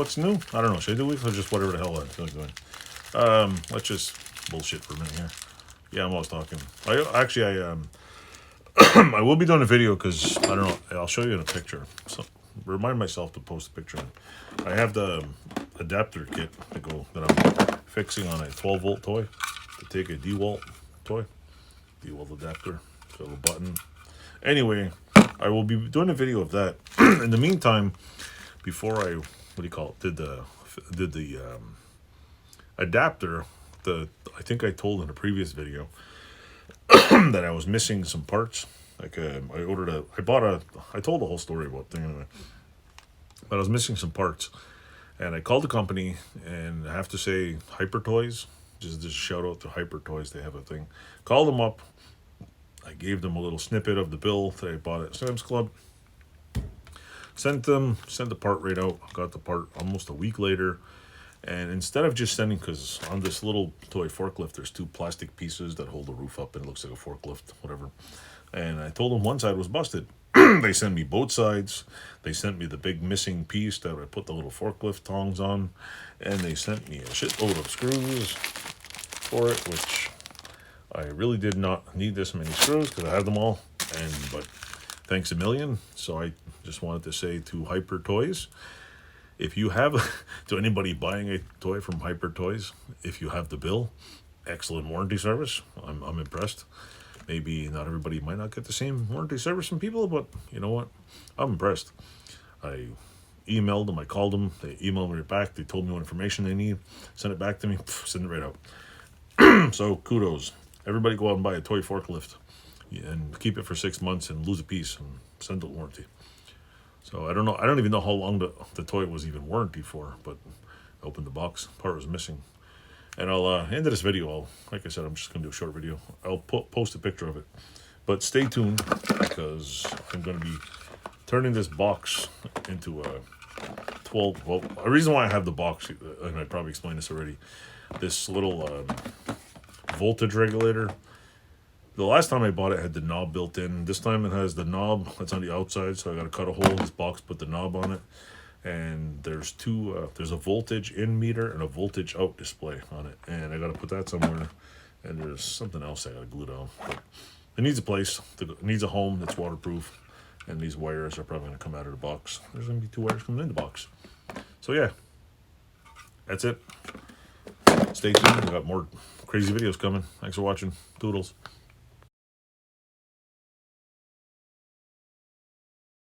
what's new. I don't know. Should I do weekly or just whatever the hell I feel like doing? Let's just bullshit for a minute here. Yeah, I'm always talking. I I will be doing a video because I don't know. I'll show you in a picture. So remind myself to post a picture. I have the adapter kit that I'm fixing on a 12-volt toy to take a Dewalt toy, Dewalt adapter, so a button. Anyway, I will be doing a video of that. In the meantime, before I did the adapter, I think I told in a previous video that I was missing some parts. Like I told the whole story about thing anyway. But I was missing some parts, and I called the company, and I have to say, Hyper Toys. Just shout out to Hyper Toys. They have a thing. Called them up. I gave them a little snippet of the bill that I bought at Sam's Club. Sent the part right out. Got the part almost a week later. And instead of just sending, because on this little toy forklift, there's two plastic pieces that hold the roof up and it looks like a forklift, whatever. And I told them one side was busted. They sent me both sides. They sent me the big missing piece that I put the little forklift tongs on. And they sent me a shitload of screws for it, which I really did not need this many screws because I have them all. But thanks a million. So I just wanted to say to Hyper Toys, if you have, to anybody buying a toy from Hyper Toys, if you have the bill, excellent warranty service. I'm impressed. Maybe not everybody might not get the same warranty service from people, but you know what? I'm impressed. I emailed them, I called them, they emailed me right back, they told me what information they need, sent it back to me, send it right out. So kudos. Everybody go out and buy a toy forklift and keep it for 6 months and lose a piece and send it warranty. So I don't know. I don't even know how long the toy was even warranty for, but I opened the box. Part was missing. And I'll end of this video. Like I said, I'm just going to do a short video. I'll post a picture of it. But stay tuned because I'm going to be turning this box into a 12. Well, the reason why I have the box, and I probably explained this already, this little voltage regulator. The last time I bought it, had the knob built in. This time it has the knob that's on the outside, so I got to cut a hole in this box, put the knob on it. And there's there's a voltage in meter and a voltage out display on it. And I got to put that somewhere. And there's something else I got to glue down. But it needs a place. It needs a home that's waterproof. And these wires are probably going to come out of the box. There's going to be 2 wires coming in the box. So yeah, that's it. Stay tuned. We got more crazy videos coming. Thanks for watching. Toodles.